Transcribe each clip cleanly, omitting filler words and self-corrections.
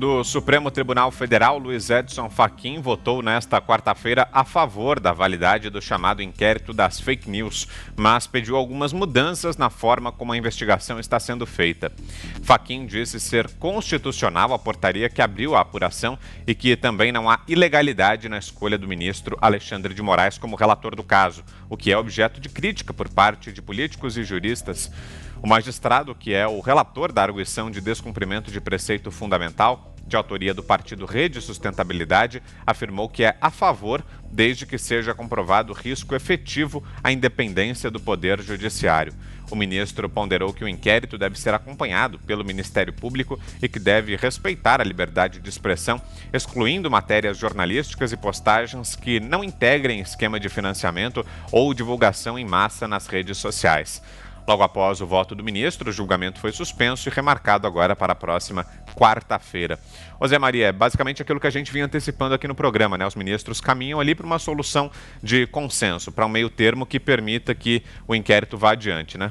Do Supremo Tribunal Federal, Luiz Edson Fachin votou nesta quarta-feira a favor da validade do chamado inquérito das fake news, mas pediu algumas mudanças na forma como a investigação está sendo feita. Fachin disse ser constitucional a portaria que abriu a apuração e que também não há ilegalidade na escolha do ministro Alexandre de Moraes como relator do caso, o que é objeto de crítica por parte de políticos e juristas. O magistrado, que é o relator da arguição de descumprimento de preceito fundamental, de autoria do partido Rede e Sustentabilidade, afirmou que é a favor desde que seja comprovado risco efetivo à independência do Poder Judiciário. O ministro ponderou que o inquérito deve ser acompanhado pelo Ministério Público e que deve respeitar a liberdade de expressão, excluindo matérias jornalísticas e postagens que não integrem esquema de financiamento ou divulgação em massa nas redes sociais. Logo após o voto do ministro, o julgamento foi suspenso e remarcado agora para a próxima quarta-feira. Ô Zé Maria, é basicamente aquilo que a gente vinha antecipando aqui no programa, né? Os ministros caminham ali para uma solução de consenso, para um meio termo que permita que o inquérito vá adiante, né?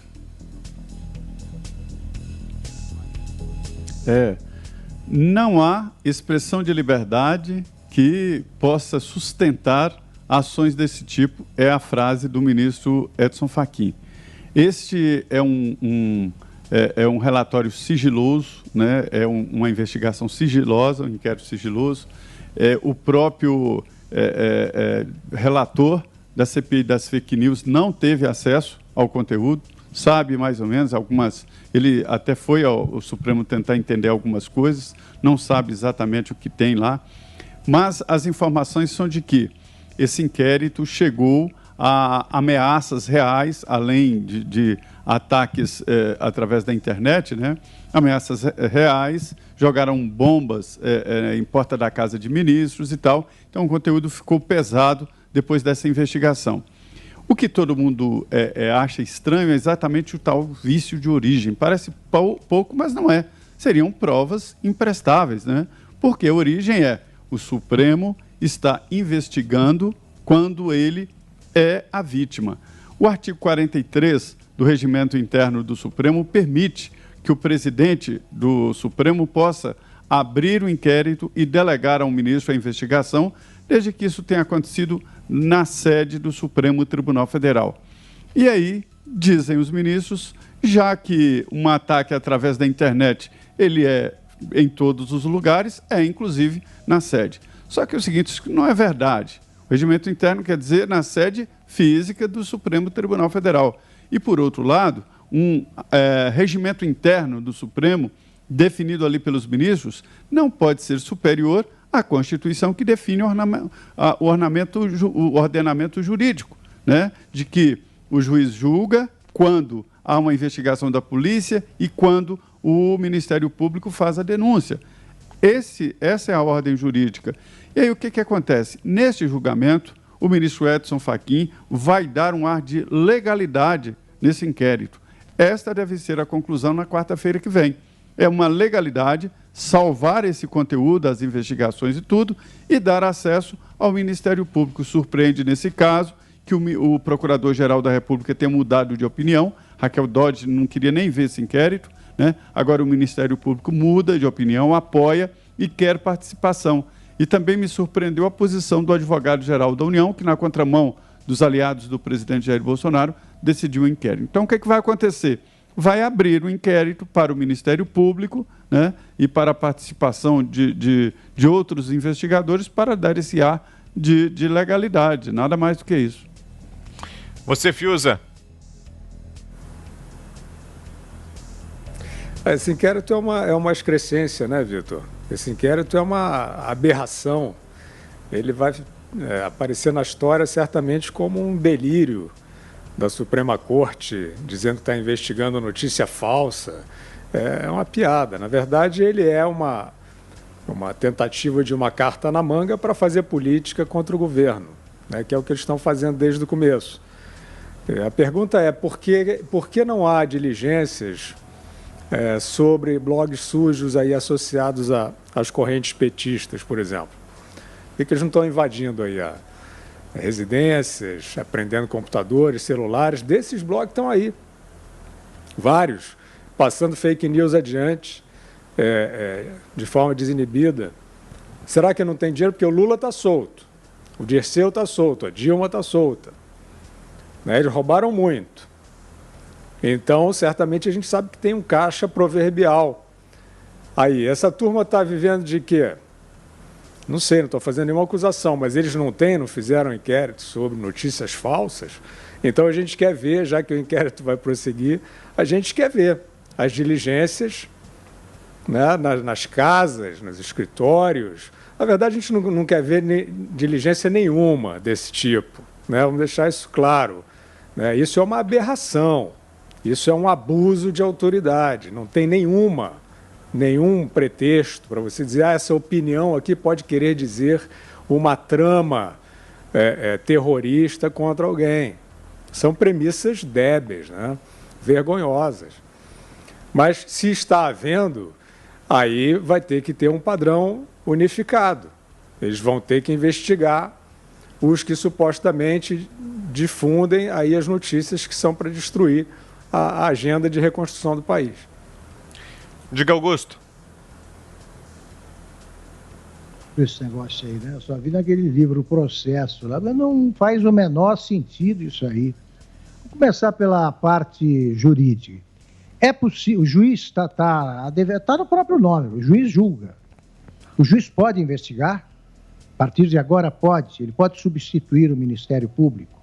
Não há expressão de liberdade que possa sustentar ações desse tipo, é a frase do ministro Edson Fachin. Este é um relatório sigiloso, né? Uma investigação sigilosa, um inquérito sigiloso. O próprio relator da CPI das fake news não teve acesso ao conteúdo, sabe mais ou menos algumas... Ele até foi ao Supremo tentar entender algumas coisas, não sabe exatamente o que tem lá, mas as informações são de que esse inquérito chegou a ameaças reais, além de ataques através da internet, né? Ameaças reais, jogaram bombas em porta da casa de ministros e tal. Então, o conteúdo ficou pesado depois dessa investigação. O que todo mundo acha estranho é exatamente o tal vício de origem. Parece pouco, mas não é. Seriam provas imprestáveis, né? Porque a origem o Supremo está investigando quando ele é a vítima. O artigo 43 do Regimento Interno do Supremo permite que o presidente do Supremo possa abrir o inquérito e delegar ao ministro a investigação, desde que isso tenha acontecido na sede do Supremo Tribunal Federal. E aí, dizem os ministros, já que um ataque através da internet ele é em todos os lugares, inclusive na sede. Só que é o seguinte, isso não é verdade. O regimento interno quer dizer na sede física do Supremo Tribunal Federal. E, por outro lado, um regimento interno do Supremo, definido ali pelos ministros, não pode ser superior à Constituição que define o ordenamento jurídico, né? De que o juiz julga quando há uma investigação da polícia e quando o Ministério Público faz a denúncia. Essa é a ordem jurídica. E aí o que acontece? Neste julgamento, o ministro Edson Fachin vai dar um ar de legalidade nesse inquérito. Esta deve ser a conclusão na quarta-feira que vem. É uma legalidade salvar esse conteúdo, as investigações e tudo, e dar acesso ao Ministério Público. Surpreende nesse caso que o Procurador-Geral da República tenha mudado de opinião. Raquel Dodge não queria nem ver esse inquérito, né? Agora o Ministério Público muda de opinião, apoia e quer participação. E também me surpreendeu a posição do advogado-geral da União, que, na contramão dos aliados do presidente Jair Bolsonaro, decidiu o inquérito. Então, o que vai acontecer? Vai abrir um inquérito para o Ministério Público, né, e para a participação de outros investigadores para dar esse ar de legalidade, nada mais do que isso. Você, Fiuza? Esse inquérito é uma excrescência, né, Vitor? Esse inquérito é uma aberração. Ele vai aparecer na história certamente como um delírio da Suprema Corte, dizendo que está investigando notícia falsa. É uma piada. Na verdade, ele é uma tentativa de uma carta na manga para fazer política contra o governo, né, que é o que eles estão fazendo desde o começo. A pergunta é por que não há diligências sobre blogs sujos aí associados às correntes petistas, por exemplo? Por que eles não estão invadindo aí residências, apreendendo computadores, celulares? Desses blogs estão aí, vários, passando fake news adiante, de forma desinibida. Será que não tem dinheiro? Porque o Lula está solto, o Dirceu está solto, a Dilma está solta. Né? Eles roubaram muito. Então, certamente, a gente sabe que tem um caixa proverbial. Aí, essa turma está vivendo de quê? Não sei, não estou fazendo nenhuma acusação, mas eles não fizeram inquérito sobre notícias falsas. Então, a gente quer ver, já que o inquérito vai prosseguir, a gente quer ver as diligências, né, nas casas, nos escritórios. Na verdade, a gente não quer ver diligência nenhuma desse tipo. Né? Vamos deixar isso claro. Né? Isso é uma aberração, isso é um abuso de autoridade. Não tem nenhum pretexto para você dizer essa opinião aqui pode querer dizer uma trama terrorista contra alguém. São premissas débeis, né? Vergonhosas. Mas se está havendo, aí vai ter que ter um padrão unificado. Eles vão ter que investigar os que supostamente difundem aí as notícias que são para destruir a agenda de reconstrução do país. Diga, Augusto. Esse negócio aí, né? Eu só vi naquele livro, O Processo, lá, mas não faz o menor sentido isso aí. Vou começar pela parte jurídica. É possível, o juiz está no próprio nome, o juiz julga. O juiz pode investigar, a partir de agora ele pode substituir o Ministério Público.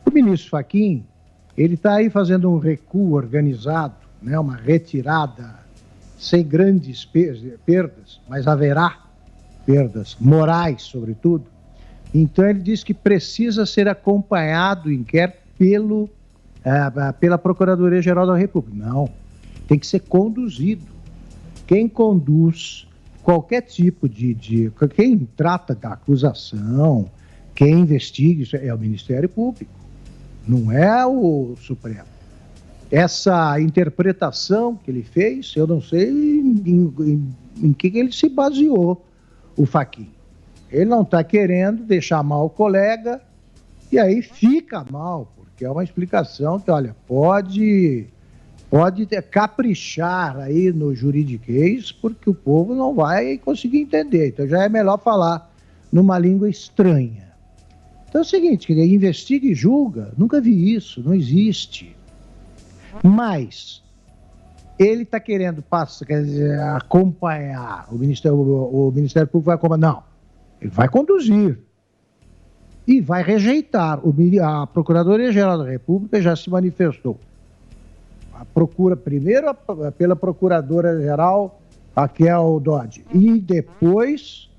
O ministro Fachin, ele está aí fazendo um recuo organizado, né, uma retirada sem grandes perdas, mas haverá perdas morais, sobretudo. Então, ele diz que precisa ser acompanhado o inquérito pela Procuradoria-Geral da República. Não, tem que ser conduzido. Quem conduz qualquer tipo quem trata da acusação, quem investiga, isso é o Ministério Público, não é o Supremo. Essa interpretação que ele fez, eu não sei em que ele se baseou, o Fachin. Ele não está querendo deixar mal o colega, e aí fica mal, porque é uma explicação que, olha, pode caprichar aí no juridiquês, porque o povo não vai conseguir entender. Então já é melhor falar numa língua estranha. Então é o seguinte, investiga e julga, nunca vi isso, não existe. Mas ele está querendo acompanhar, o Ministério Público vai acompanhar, não, ele vai conduzir e vai rejeitar. A Procuradoria-Geral da República já se manifestou. Primeiro pela Procuradora-Geral Raquel Dodge e depois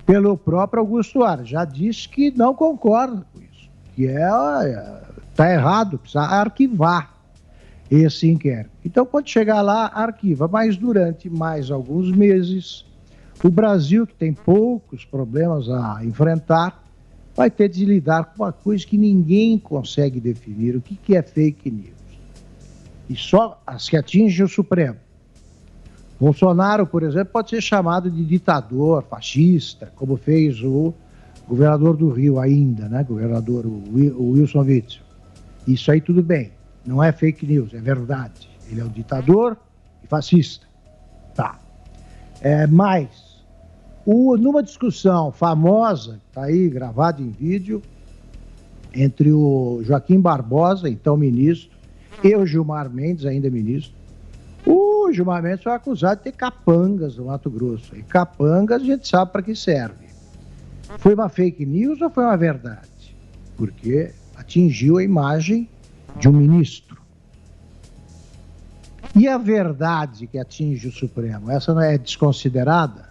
pelo próprio Augusto Aras. Já disse que não concorda com isso, que está errado, precisa arquivar esse inquérito. Então, quando chegar lá, arquiva. Mas durante mais alguns meses, o Brasil, que tem poucos problemas a enfrentar, vai ter de lidar com uma coisa que ninguém consegue definir. O que é fake news? E só as que atingem o Supremo. Bolsonaro, por exemplo, pode ser chamado de ditador, fascista, como fez o governador do Rio ainda, né? Governador o Wilson Witzel. Isso aí tudo bem. Não é fake news, é verdade. Ele é um ditador e fascista. Tá. Mas, numa discussão famosa, está aí gravada em vídeo, entre o Joaquim Barbosa, então ministro, e o Gilmar Mendes, ainda ministro, o Gilmar Mendes foi acusado de ter capangas no Mato Grosso. E capangas a gente sabe para que serve. Foi uma fake news ou foi uma verdade? Porque atingiu a imagem de um ministro. E a verdade que atinge o Supremo, essa não é desconsiderada?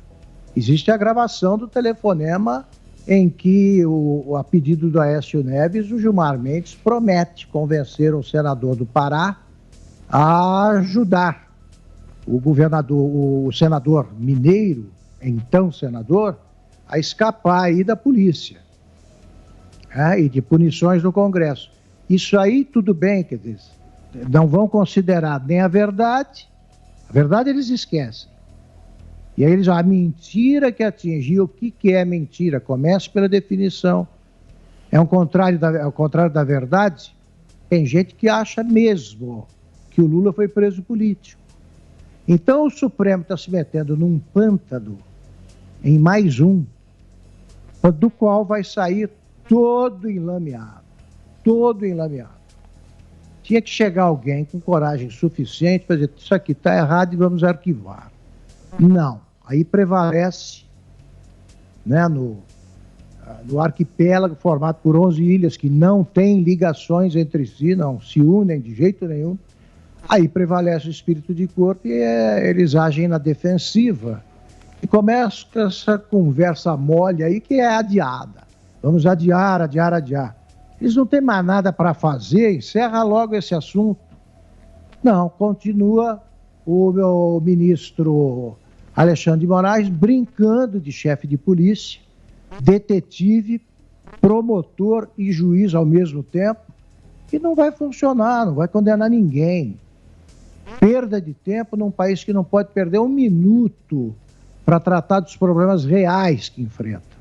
Existe a gravação do telefonema em que, a pedido do Aécio Neves, o Gilmar Mendes promete convencer o senador do Pará a ajudar o senador mineiro, então senador, a escapar aí da polícia e de punições no Congresso. Isso aí tudo bem, quer dizer, não vão considerar nem a verdade eles esquecem. E aí a mentira que atingiu, o que é mentira? Comece pela definição. É o contrário da verdade? Tem gente que acha mesmo que o Lula foi preso político. Então o Supremo está se metendo num pântano, em mais um, do qual vai sair todo enlameado. Todo enlameado. Tinha que chegar alguém com coragem suficiente para dizer, isso aqui está errado e vamos arquivar. Não. Aí prevalece, né, no arquipélago formado por 11 ilhas que não têm ligações entre si, não se unem de jeito nenhum. Aí prevalece o espírito de corte e eles agem na defensiva. E começa essa conversa mole aí que é adiada. Vamos adiar. Eles não têm mais nada para fazer, encerra logo esse assunto. Não, continua o meu ministro Alexandre de Moraes brincando de chefe de polícia, detetive, promotor e juiz ao mesmo tempo, que não vai funcionar, não vai condenar ninguém. Perda de tempo num país que não pode perder um minuto para tratar dos problemas reais que enfrenta.